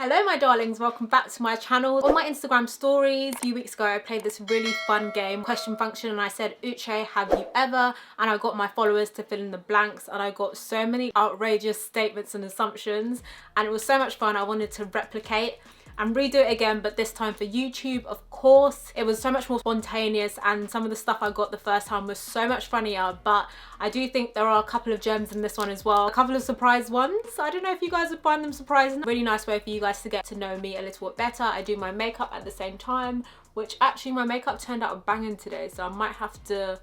Hello my darlings, welcome back to my channel. On my Instagram stories a few weeks ago I played this really fun game, question function, and I said, Uche, have you ever? And I got my followers to fill in the blanks and I got so many outrageous statements and assumptions and it was so much fun. I wanted to replicate and redo it again, but this time for YouTube, of course. It was so much more spontaneous and some of the stuff I got the first time was so much funnier, but I do think there are a couple of gems in this one as well. A couple of surprise ones. I don't know if you guys would find them surprising. Really nice way for you guys to get to know me a little bit better. I do my makeup at the same time, which actually my makeup turned out banging today, so I might have to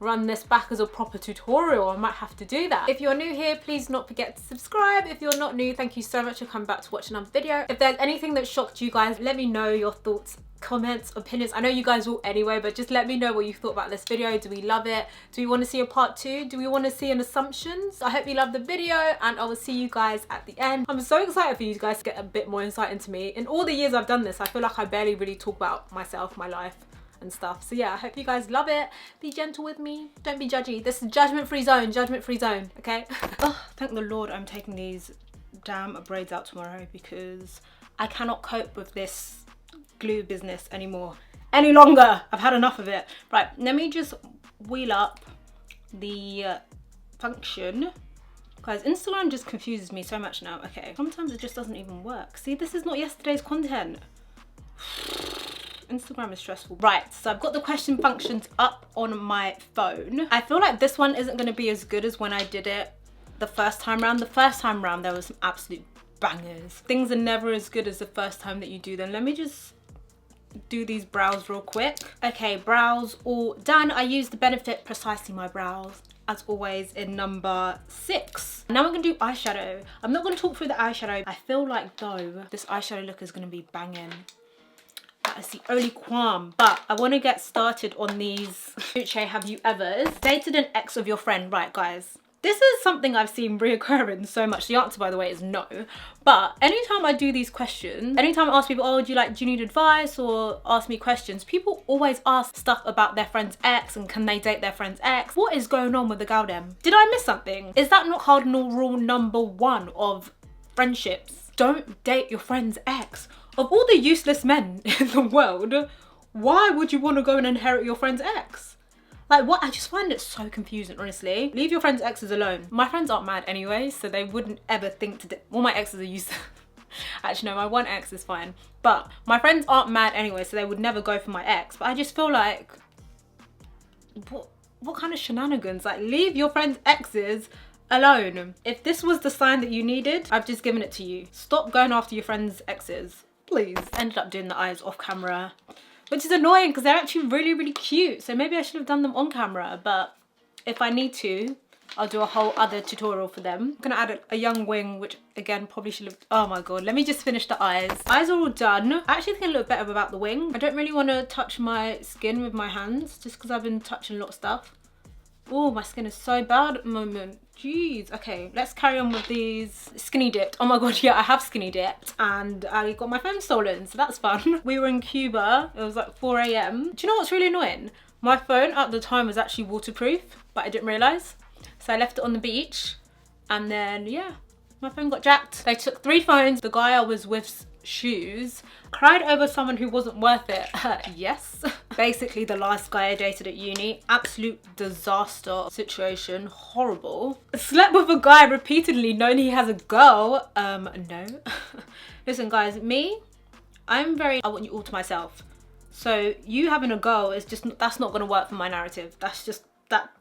run this back as a proper tutorial. I might have to do that. If you're new here, please do not forget to subscribe. If you're not new, thank you so much for coming back to watch another video. If there's anything that shocked you guys, let me know your thoughts, comments, opinions. I know you guys will anyway, but just let me know what you thought about this video. Do we love it? Do we want to see a part 2? Do we want to see an assumptions? I hope you love the video and I will see you guys at the end. I'm so excited for you guys to get a bit more insight into me. In all the years I've done this, I feel like I barely really talk about myself, my life and stuff. So yeah, I hope you guys love it. Be gentle with me, don't be judgy. This is judgment-free zone, okay? Oh, thank the Lord I'm taking these damn braids out tomorrow because I cannot cope with this glue business anymore any longer. I've had enough of it. Right, let me just wheel up the function. Guys, Instagram just confuses me so much now. Okay, sometimes it just doesn't even work. See, this is not yesterday's content. Instagram is stressful. Right, so I've got the question functions up on my phone. I feel like this one isn't going to be as good as when I did it the first time round. The first time round there was some absolute bangers. Things are never as good as the first time that you do them. Let me just do these brows real quick. Okay, brows all done. I used the Benefit Precisely My Brows as always in number 6. Now we're gonna do eyeshadow. I'm not gonna talk through the eyeshadow. I feel like though this eyeshadow look is gonna be banging. That is the only qualm, but I want to get started on these Uche have you ever's. Dated an ex of your friend. Right guys, this is something I've seen reoccurring so much. The answer by the way is no, but anytime I do these questions, anytime I ask people, oh do you need advice or ask me questions, people always ask stuff about their friend's ex and can they date their friend's ex. What is going on with the gal dem? Did I miss something? Is that not cardinal rule number 1 of friendships? Don't date your friend's ex. Of all the useless men in the world, why would you want to go and inherit your friend's ex? Like what? I just find it so confusing, honestly. Leave your friend's exes alone. My friends aren't mad anyway, so they wouldn't ever think to all my exes are useless. Actually no, my one ex is fine. But my friends aren't mad anyway, so they would never go for my ex. But I just feel like, what kind of shenanigans? Like leave your friend's exes alone. If this was the sign that you needed, I've just given it to you. Stop going after your friend's exes. Please. Ended up doing the eyes off camera, which is annoying because they're actually really, really cute. So maybe I should have done them on camera, but if I need to, I'll do a whole other tutorial for them. I'm gonna add a young wing, which again, probably should have, oh my God, let me just finish the eyes. Eyes are all done. I actually think I look better without the wing. I don't really want to touch my skin with my hands just because I've been touching a lot of stuff. Oh, my skin is so bad at the moment. Jeez. Okay, let's carry on with these. Skinny dipped. Oh my God, yeah, I have skinny dipped and I got my phone stolen, so that's fun. We were in Cuba. It was like 4 AM. Do you know what's really annoying? My phone at the time was actually waterproof, but I didn't realise. So I left it on the beach and then, yeah, my phone got jacked. They took 3 phones. The guy I was with's shoes. Cried over someone who wasn't worth it. Yes. Basically the last guy I dated at uni. Absolute disaster situation. Horrible. Slept with a guy repeatedly knowing he has a girl. No. Listen guys, I want you all to myself. So you having a girl is just, that's not gonna work for my narrative. That's just, that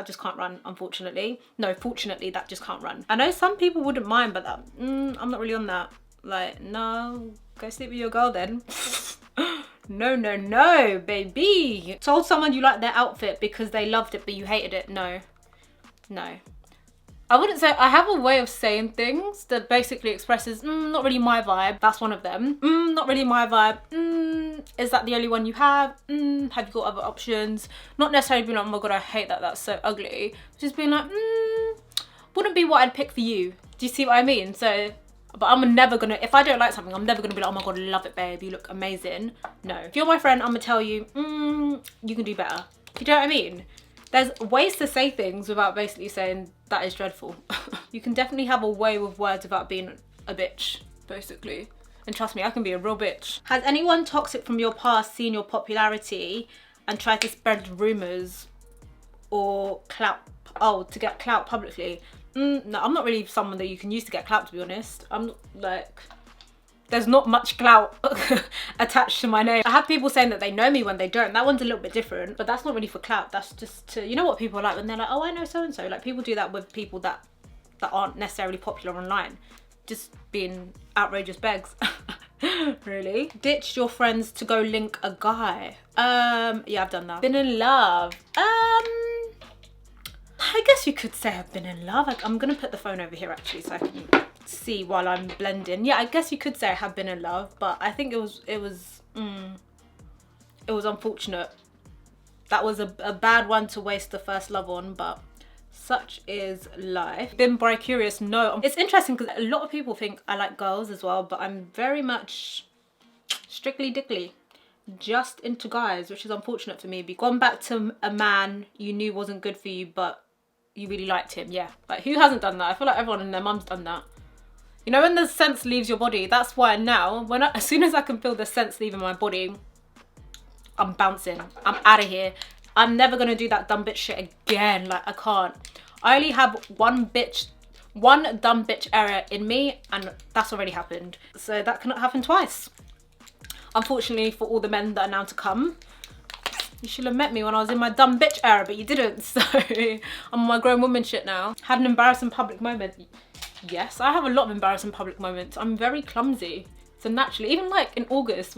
just can't run, unfortunately. No, fortunately that just can't run. I know some people wouldn't mind, but that, I'm not really on that. Like, no, go sleep with your girl then. No, baby. Told someone you liked their outfit because they loved it but you hated it. No. I wouldn't say, I have a way of saying things that basically expresses, not really my vibe. That's one of them. Not really my vibe. Is that the only one you have? Have you got other options? Not necessarily being like, oh my God, I hate that, that's so ugly. Just being like, wouldn't be what I'd pick for you. Do you see what I mean? So, but I'm never gonna, if I don't like something, I'm never gonna be like, oh my God, love it, babe, you look amazing. No, if you're my friend, I'm gonna tell you, you can do better. You know what I mean? There's ways to say things without basically saying that is dreadful. You can definitely have a way with words without being a bitch, basically. then trust me, I can be a real bitch. Has anyone toxic from your past seen your popularity and tried to spread rumors or clout? Oh, to get clout publicly? No, I'm not really someone that you can use to get clout, to be honest. I'm like, there's not much clout attached to my name. I have people saying that they know me when they don't. That one's a little bit different, but that's not really for clout. That's just to, you know what people are like when they're like, oh, I know so-and-so. Like, people do that with people that aren't necessarily popular online. Just being outrageous begs. Really? Ditched your friends to go link a guy. Yeah, I've done that. Been in love. I guess you could say I've been in love. I'm gonna put the phone over here actually so I can see while I'm blending. Yeah, I guess you could say I have been in love, but I think it was unfortunate. That was a bad one to waste the first love on, but such is life. Been bi-curious? No. It's interesting because a lot of people think I like girls as well, but I'm very much strictly dickly. Just into guys, which is unfortunate for me. Gone back to a man you knew wasn't good for you, but you really liked him. Yeah, like who hasn't done that? I feel like everyone and their mum's done that. You know, when the sense leaves your body, that's why now, as soon as I can feel the sense leaving my body, I'm bouncing. I'm out of here. I'm never gonna do that dumb bitch shit again. Like, I can't. I only have one dumb bitch error in me, and that's already happened. So that cannot happen twice. Unfortunately for all the men that are now to come. You should have met me when I was in my dumb bitch era, but you didn't, so I'm on my grown woman shit now. Had an embarrassing public moment. Yes, I have a lot of embarrassing public moments. I'm very clumsy. So naturally, even like in August,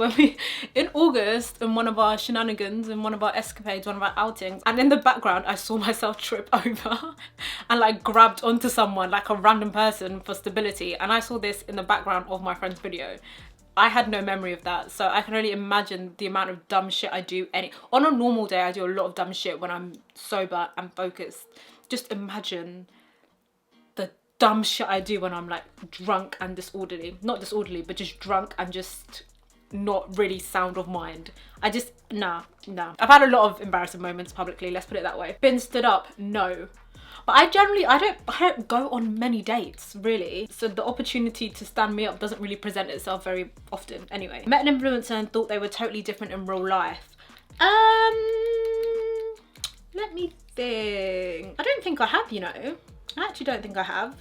in one of our shenanigans, in one of our escapades, one of our outings, and in the background, I saw myself trip over and like grabbed onto someone, like a random person for stability. And I saw this in the background of my friend's video. I had no memory of that, so I can only imagine the amount of dumb shit I do. On a normal day, I do a lot of dumb shit when I'm sober and focused. Just imagine the dumb shit I do when I'm like drunk and disorderly. Not disorderly, but just drunk and just not really sound of mind. Nah. I've had a lot of embarrassing moments publicly, let's put it that way. Been stood up? No. But I don't go on many dates, really. So the opportunity to stand me up doesn't really present itself very often. Anyway, met an influencer and thought they were totally different in real life. Let me think. I don't think I have, you know. I actually don't think I have.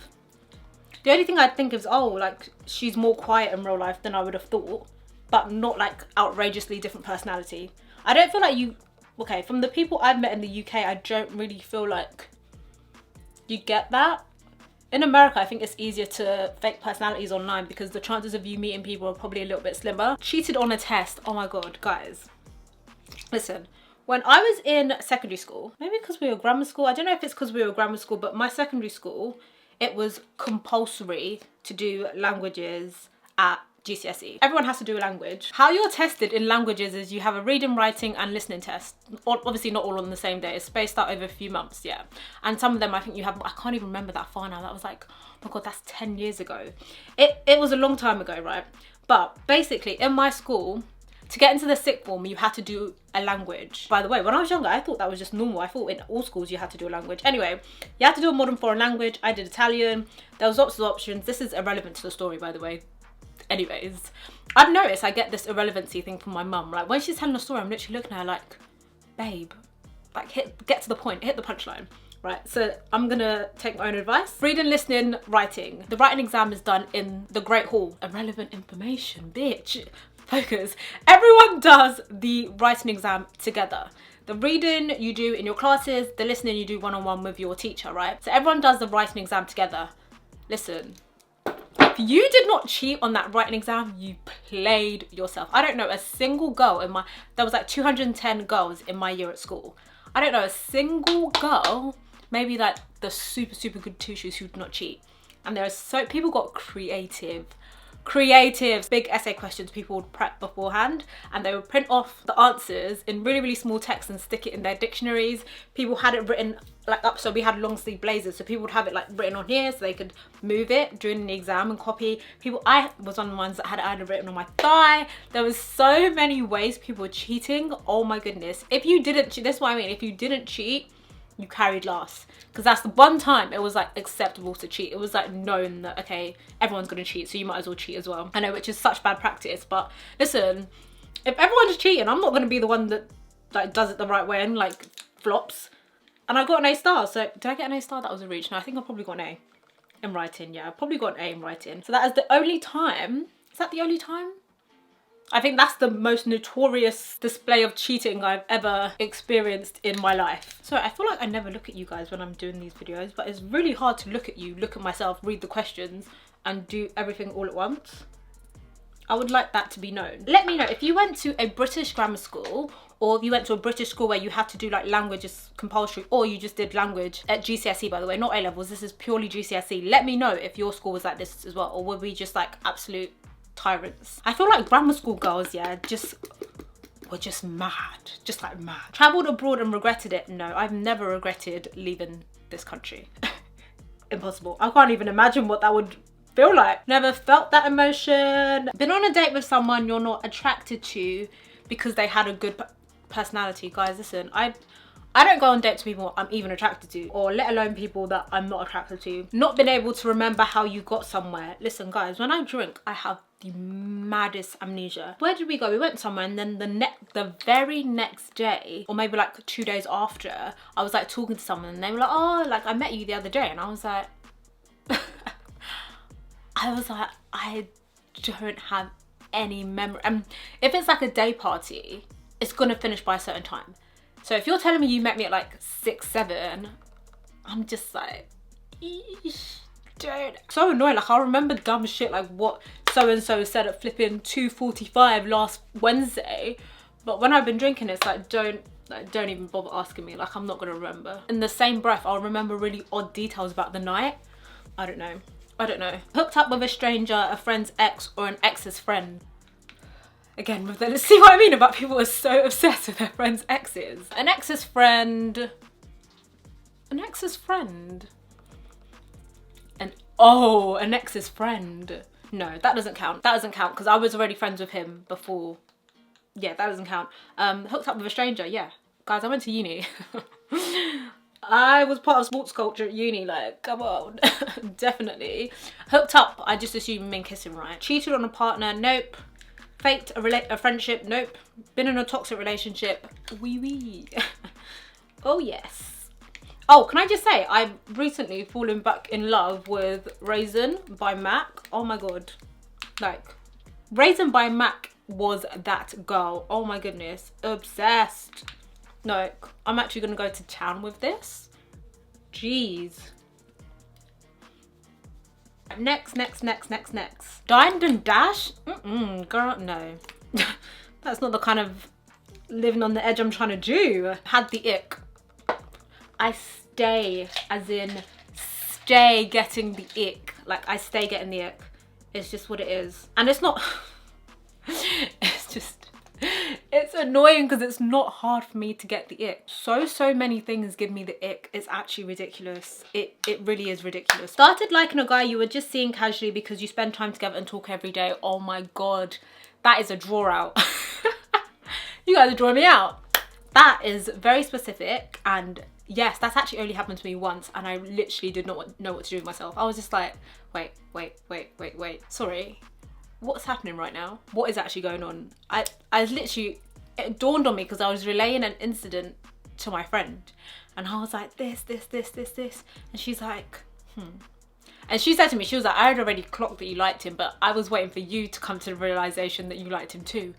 The only thing I think is, oh, like, she's more quiet in real life than I would have thought, but not like outrageously different personality. I don't feel like okay, from the people I've met in the UK, I don't really feel like you get that. In America, I think it's easier to fake personalities online because the chances of you meeting people are probably a little bit slimmer. Cheated on a test. Oh my God, guys. Listen, when I was in secondary school, maybe because we were grammar school, I don't know if it's because we were grammar school, but my secondary school, it was compulsory to do languages at GCSE. Everyone has to do a language. How you're tested in languages is you have a reading, writing and listening test. Obviously not all on the same day. It's spaced out over a few months, yeah. And some of them I think you have, I can't even remember that far now. That was like, oh my God, that's 10 years ago. It was a long time ago, right? But basically in my school, to get into the sixth form, you had to do a language. By the way, when I was younger, I thought that was just normal. I thought in all schools you had to do a language. Anyway, you had to do a modern foreign language. I did Italian. There was lots of options. This is irrelevant to the story, by the way. Anyways, I've noticed I get this irrelevancy thing from my mum. Like when she's telling a story, I'm literally looking at her like, babe, like get to the point, hit the punchline. Right, so I'm gonna take my own advice. Reading, listening, writing. The writing exam is done in the Great Hall. Irrelevant information, bitch. Focus. Everyone does the writing exam together. The reading you do in your classes, the listening you do one-on-one with your teacher, right? So everyone does the writing exam together. Listen, if you did not cheat on that writing exam, you played yourself. I don't know a single girl in there was like 210 girls in my year at school. I don't know a single girl, maybe like the super, super good two-shoes who did not cheat. And people got creative. Big essay questions people would prep beforehand, and they would print off the answers in really, really small text and stick it in their dictionaries. People had it written like up, so we had long sleeve blazers, so people would have it like written on here so they could move it during the exam and copy. I was one of the ones that had it written on my thigh. There was so many ways people were cheating. Oh my goodness. If you didn't cheat, that's what I mean, if you didn't cheat, you carried last. Because that's the one time it was like acceptable to cheat. It was like known that, okay, everyone's gonna cheat, so you might as well cheat as well. I know, which is such bad practice, but listen, if everyone's cheating, I'm not gonna be the one that like does it the right way and like flops. And I got an A star, so did I get an A star? That was a reach. No, I think I probably got an A in writing. Yeah, I probably got an A in writing. So that is the only time, is that the only time? I think that's the most notorious display of cheating I've ever experienced in my life. So I feel like I never look at you guys when I'm doing these videos, but it's really hard to look at you, look at myself, read the questions and do everything all at once. I would like that to be known. Let me know if you went to a British grammar school, or if you went to a British school where you had to do like language as compulsory, or you just did language at GCSE, by the way, not A-levels, this is purely GCSE. Let me know if your school was like this as well, or were we just like absolute tyrants? I feel like grammar school girls, yeah, were just mad, just like mad. Travelled abroad and regretted it? No, I've never regretted leaving this country. Impossible. I can't even imagine what that would feel like. Never felt that emotion. Been on a date with someone you're not attracted to because they had a good personality. Guys, listen, I don't go on dates with people I'm even attracted to, or let alone people that I'm not attracted to. Not been able to remember how you got somewhere. Listen guys, when I drink, I have the maddest amnesia. Where did we go? We went somewhere, and then the very next day, or maybe like 2 days after, I was like talking to someone and they were like, oh, like I met you the other day, and I was like I don't have any memory. If it's like a day party, it's gonna finish by a certain time. So if you're telling me you met me at like 6, 7, I'm just like, eesh, don't. So annoying. Like I'll remember dumb shit like what so-and-so said at flipping 2:45 last Wednesday. But when I've been drinking, it's like, don't even bother asking me. Like I'm not gonna remember. In the same breath, I'll remember really odd details about the night. I don't know. Hooked up with a stranger, a friend's ex, or an ex's friend. Again, with the, see what I mean about people who are so obsessed with their friends' exes. An ex's friend. An ex's friend. An ex's friend. No, that doesn't count. That doesn't count because I was already friends with him before. Yeah, that doesn't count. Hooked up with a stranger, yeah. Guys, I went to uni. I was part of sports culture at uni, like, come on. Definitely. Hooked up, I just assume you mean kissing, right? Cheated on a partner, nope. Faked a friendship, nope. Been in a toxic relationship, wee. Oh yes. Oh, can I just say, I've recently fallen back in love with Raisin by MAC. Oh my god. Like, Raisin by MAC was that girl. Oh my goodness. Obsessed. No, I'm actually gonna go to town with this. Jeez. Next. Dined and dash? Girl, no. That's not the kind of living on the edge I'm trying to do. Had the ick. I stay, as in stay getting the ick. Like I stay getting the ick. It's just what it is. And it's not, it's annoying because it's not hard for me to get the ick. So many things give me the ick. It's actually ridiculous. It really is ridiculous. Started liking a guy you were just seeing casually because you spend time together and talk every day. Oh my god, that is a draw out. You guys are drawing me out. That is very specific, and yes, that's actually only happened to me once, and I literally did not know what to do with myself. I was just like, wait. Sorry. What's happening right now? What is actually going on? I literally, it dawned on me because I was relaying an incident to my friend, and I was like, this, and she's like, And she said to me, she was like, I had already clocked that you liked him, but I was waiting for you to come to the realization that you liked him too.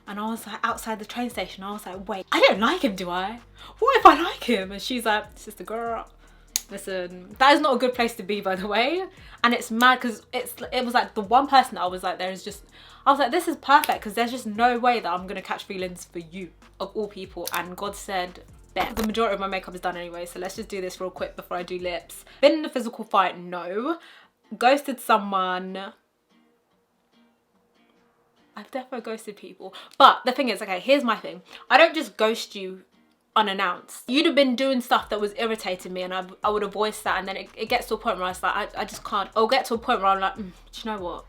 And I was like, outside the train station, I was like, wait, I don't like him, do I? What if I like him? And she's like, sister girl, listen, that is not a good place to be, by the way. And it's mad because it was like the one person that I was like, I was like, this is perfect because there's just no way that I'm gonna catch feelings for you, of all people. And God said, bet. The majority of my makeup is done anyway, so let's just do this real quick before I do lips. Been in a physical fight? No. Ghosted someone? I've definitely ghosted people. But the thing is, okay, here's my thing. I don't just ghost you unannounced. You'd have been doing stuff that was irritating me, and I would have voiced that, and then it gets to a point where I was like, I just can't. I'll get to a point where I'm like, do you know what?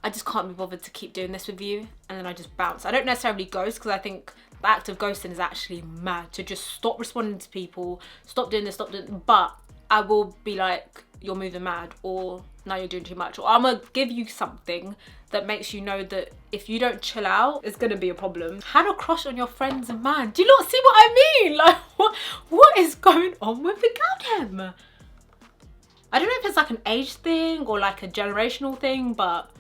I just can't be bothered to keep doing this with you, and then I just bounce. I don't necessarily ghost, because I think the act of ghosting is actually mad. To just stop responding to people, stop doing this, stop doing, but I will be like, you're moving mad, or now you're doing too much, or I'm gonna give you something that makes you know that if you don't chill out, it's gonna be a problem. Had a crush on your friend's man. Do you not see what I mean? Like, what is going on with the goddamn? I don't know if it's like an age thing or like a generational thing, but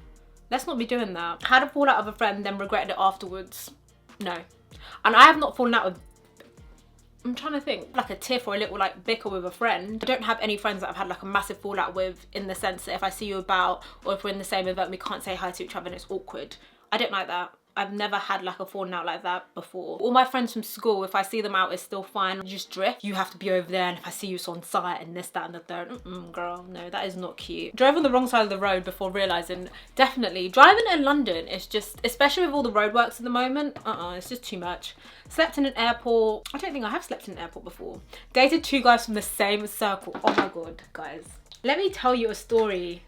let's not be doing that. Had a fallout with a friend, then regretted it afterwards. No. And I have not fallen out with, I'm trying to think, like a tiff or a little like bicker with a friend. I don't have any friends that I've had like a massive fallout with, in the sense that if I see you about, or if we're in the same event, we can't say hi to each other and it's awkward. I don't like that. I've never had like a falling out like that before. All my friends from school, if I see them out, it's still fine. You just drift. You have to be over there, and if I see you, it's on site and this, that and the third. Girl, no, that is not cute. Drove on the wrong side of the road before realising, definitely. Driving in London is just, especially with all the roadworks at the moment, it's just too much. Slept in an airport. I don't think I have slept in an airport before. Dated 2 guys from the same circle. Oh my God, guys. Let me tell you a story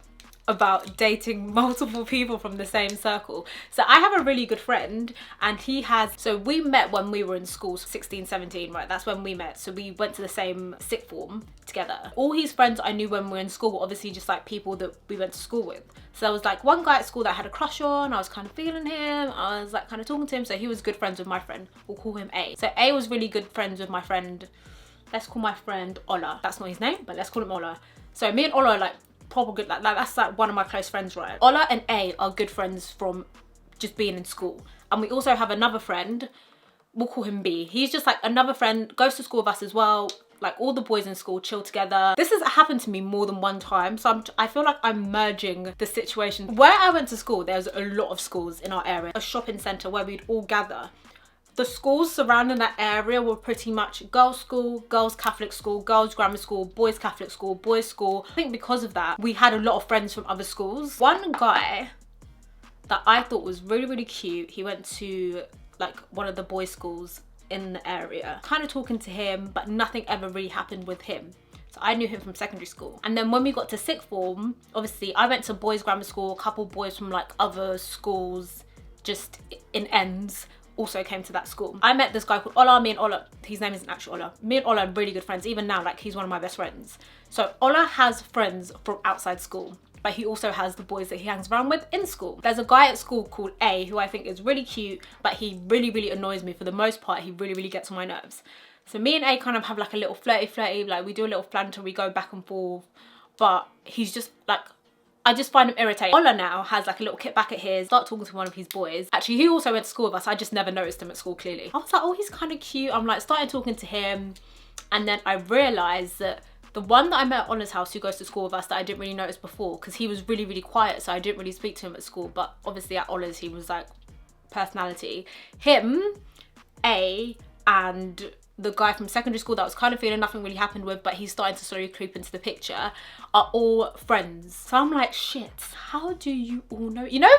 about dating multiple people from the same circle. So I have a really good friend, and he has, so we met when we were in school, 16, 17, right? That's when we met. So we went to the same sixth form together. All his friends I knew when we were in school were obviously just like people that we went to school with. So there was like one guy at school that I had a crush on. I was kind of feeling him. I was like kind of talking to him. So he was good friends with my friend. We'll call him A. So A was really good friends with my friend. Let's call my friend Ola. That's not his name, but let's call him Ola. So me and Ola are like proper good, like that's like one of my close friends, right? Ola and A are good friends from just being in school. And we also have another friend, we'll call him B. He's just like another friend, goes to school with us as well. Like all the boys in school chill together. This has happened to me more than one time, so I feel like I'm merging the situation. Where I went to school, there's a lot of schools in our area, a shopping centre where we'd all gather. The schools surrounding that area were pretty much girls' school, girls' Catholic school, girls' grammar school, boys' Catholic school, boys' school. I think because of that, we had a lot of friends from other schools. One guy that I thought was really, really cute, he went to like one of the boys' schools in the area. Kind of talking to him, but nothing ever really happened with him. So I knew him from secondary school. And then when we got to sixth form, obviously I went to boys' grammar school, a couple boys from like other schools, just in ends, also came to that school. I met this guy called Ola. Me and Ola, his name isn't actually Ola. Me and Ola are really good friends. Even now, like he's one of my best friends. So Ola has friends from outside school, but he also has the boys that he hangs around with in school. There's a guy at school called A who I think is really cute, but he really, really annoys me for the most part. He really, really gets on my nerves. So me and A kind of have like a little flirty, like we do a little flanter, we go back and forth, but he's just like, I just find him irritating. Ola now has like a little kickback at his, start talking to one of his boys. Actually, he also went to school with us. I just never noticed him at school, clearly. I was like, oh, he's kind of cute. I'm like, started talking to him. And then I realized that the one that I met at Ola's house, who goes to school with us, that I didn't really notice before, because he was really, really quiet. So I didn't really speak to him at school. But obviously at Ola's, he was like personality. Him, A, and the guy from secondary school that I was kind of feeling nothing really happened with, but he's starting to slowly creep into the picture, are all friends. So I'm like, shit, how do you all know? You know,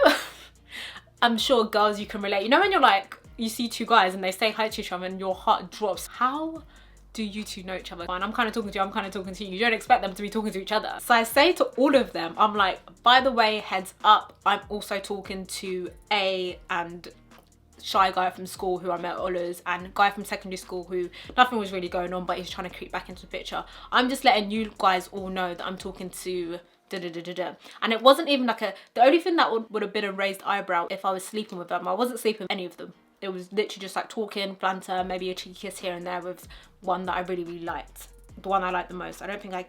I'm sure girls, you can relate. You know when you're like, you see 2 guys and they say hi to each other and your heart drops. How do you 2 know each other? And I'm kind of talking to you, I'm kind of talking to you. You don't expect them to be talking to each other. So I say to all of them, I'm like, by the way, heads up, I'm also talking to A and shy guy from school who I met at Ola's, and guy from secondary school who nothing was really going on, but he's trying to creep back into the picture. I'm just letting you guys all know that I'm talking to da-da-da-da-da. And it wasn't even like the only thing that would have been a raised eyebrow if I was sleeping with them. I wasn't sleeping with any of them. It was literally just like talking, banter, maybe a cheeky kiss here and there with one that I really, really liked. The one I liked the most. I don't think I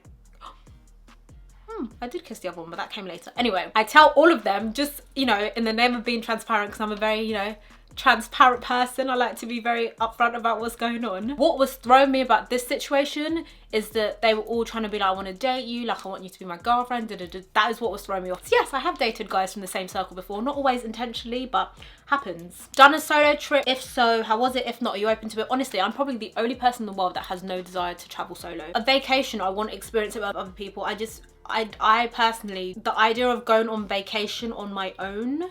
did kiss the other one, but that came later. Anyway, I tell all of them, just, you know, in the name of being transparent, because I'm a very, you know, transparent person. I like to be very upfront about what's going on. What was throwing me about this situation is that they were all trying to be like, I want to date you, like I want you to be my girlfriend, that is what was throwing me off. So yes, I have dated guys from the same circle before, not always intentionally, but happens. Done a solo trip? If so, how was it? If not, are you open to it? Honestly, I'm probably the only person in the world that has no desire to travel solo. A vacation, I want to experience it with other people. I personally, the idea of going on vacation on my own,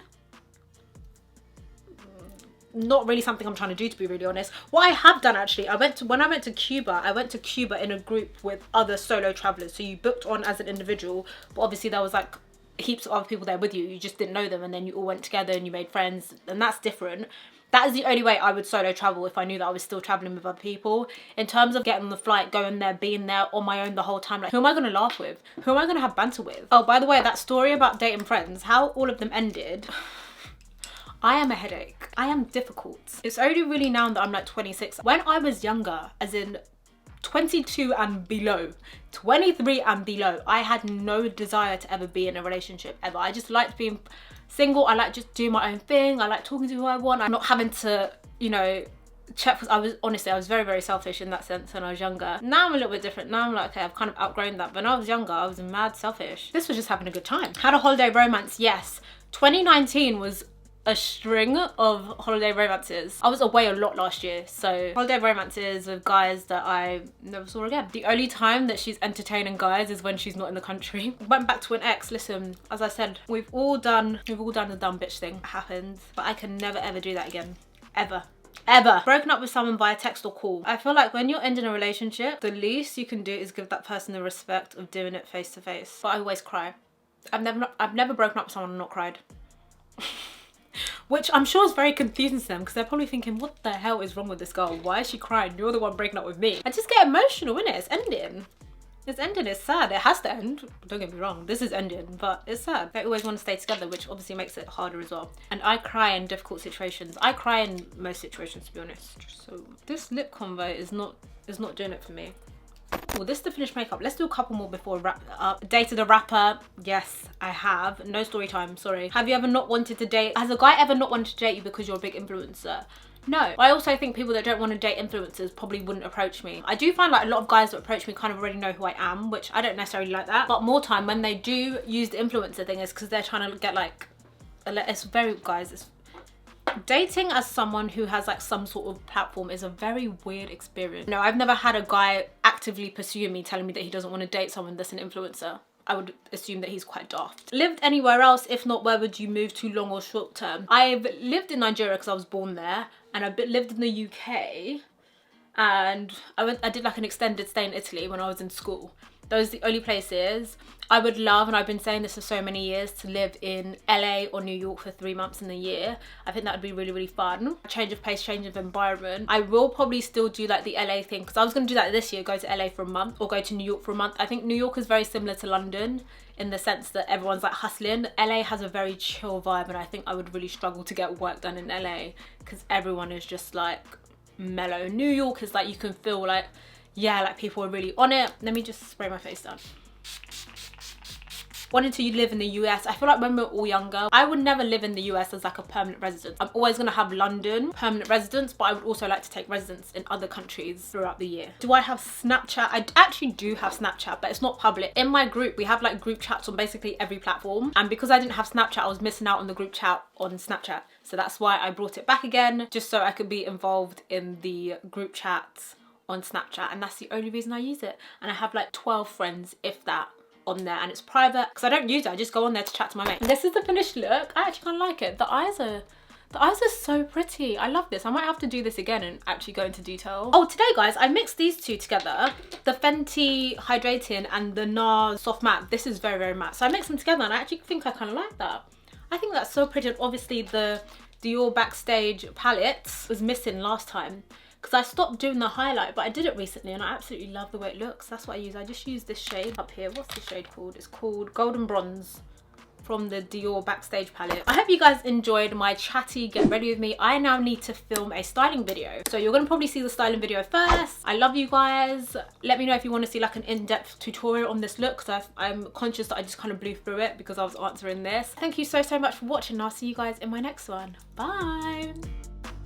not really something I'm trying to do, to be really honest. What I have done actually, when I went to Cuba, I went to Cuba in a group with other solo travelers. So you booked on as an individual, but obviously there was like heaps of other people there with you. You just didn't know them, and then you all went together and you made friends, and that's different. That is the only way I would solo travel, if I knew that I was still traveling with other people. In terms of getting on the flight, going there, being there on my own the whole time, like, who am I going to laugh with? Who am I going to have banter with? Oh, by the way, that story about dating friends, how all of them ended, I am a headache. I am difficult. It's only really now that I'm like 26. When I was younger, as in 22 and below, 23 and below, I had no desire to ever be in a relationship ever. I just liked being single. I like just doing my own thing. I like talking to who I want. I'm not having to, you know, check. I was very, very selfish in that sense when I was younger. Now I'm a little bit different. Now I'm like, okay, I've kind of outgrown that. But when I was younger, I was mad selfish. This was just having a good time. Had a holiday romance, yes. 2019 was a string of holiday romances. I was away a lot last year, so holiday romances with guys that I never saw again. The only time that she's entertaining guys is when she's not in the country. Went back to an ex. Listen, as I said, we've all done the dumb bitch thing. It happens, but I can never ever do that again. Ever. Broken up with someone via text or call. I feel like when you're ending a relationship, the least you can do is give that person the respect of doing it face to face. But I always cry. I've never broken up with someone and not cried. Which I'm sure is very confusing to them, because they're probably thinking, what the hell is wrong with this girl? Why is she crying? You're the one breaking up with me. I just get emotional, innit? It's ending. It's ending, it's sad. It has to end. Don't get me wrong, this is ending, but it's sad. They always want to stay together, which obviously makes it harder as well. And I cry in difficult situations. I cry in most situations, to be honest. So this lip convo is not doing it for me. Well, this is the finished makeup. Let's do a couple more before we wrap it up. Dated a rapper? Yes, I have. No story time, sorry. Have you ever not wanted to date? Has a guy ever not wanted to date you because you're a big influencer? No. I also think people that don't want to date influencers probably wouldn't approach me. I do find like a lot of guys that approach me kind of already know who I am, which I don't necessarily like that. But more time when they do use the influencer thing is because they're trying to get like, it's very, guys, it's dating as someone who has like some sort of platform is a very weird experience. No, I've never had a guy actively pursuing me telling me that he doesn't want to date someone that's an influencer. I would assume that he's quite daft. Lived anywhere else? If not, where would you move to, long or short term? I've lived in Nigeria because I was born there, and I've lived in the UK, and I did like an extended stay in Italy when I was in school. Those are the only places. I would love, and I've been saying this for so many years, to live in LA or New York for 3 months in the year. I think that would be really, really fun. Change of pace, change of environment. I will probably still do like the LA thing, because I was going to do that this year, go to LA for a month or go to New York for a month. I think New York is very similar to London in the sense that everyone's like hustling. LA has a very chill vibe, and I think I would really struggle to get work done in LA because everyone is just like mellow. New York is like, you can feel like, yeah, like people are really on it. Let me just spray my face down. Wanted to live in the US. I feel like when we're all younger, I would never live in the US as like a permanent resident. I'm always gonna have London permanent residence, but I would also like to take residence in other countries throughout the year. Do I have Snapchat? I actually do have Snapchat, but it's not public. In my group, we have like group chats on basically every platform. And because I didn't have Snapchat, I was missing out on the group chat on Snapchat. So that's why I brought it back again, just so I could be involved in the group chats on Snapchat. And that's the only reason I use it. And I have like 12 friends, if that, on there, and it's private because I don't use it. I just go on there to chat to my mate. This is the finished look. I actually kind of like it. The eyes are so pretty. I love this. I might have to do this again and actually go into detail. Oh, today guys, I mixed these two together, the Fenty Hydrating and the NARS Soft Matte. This is very, very matte, so I mixed them together and I actually think I kind of like that. I think that's so pretty. And obviously the Dior Backstage palette was missing last time because I stopped doing the highlight, but I did it recently and I absolutely love the way it looks. That's what I use. I just use this shade up here. What's the shade called? It's called Golden Bronze from the Dior Backstage palette. I hope you guys enjoyed my chatty get ready with me. I now need to film a styling video, so you're gonna probably see the styling video first. I love you guys. Let me know if you want to see like an in-depth tutorial on this look, because I'm conscious that I just kind of blew through it because I was answering this. Thank you so much for watching. I'll see you guys in my next one. Bye.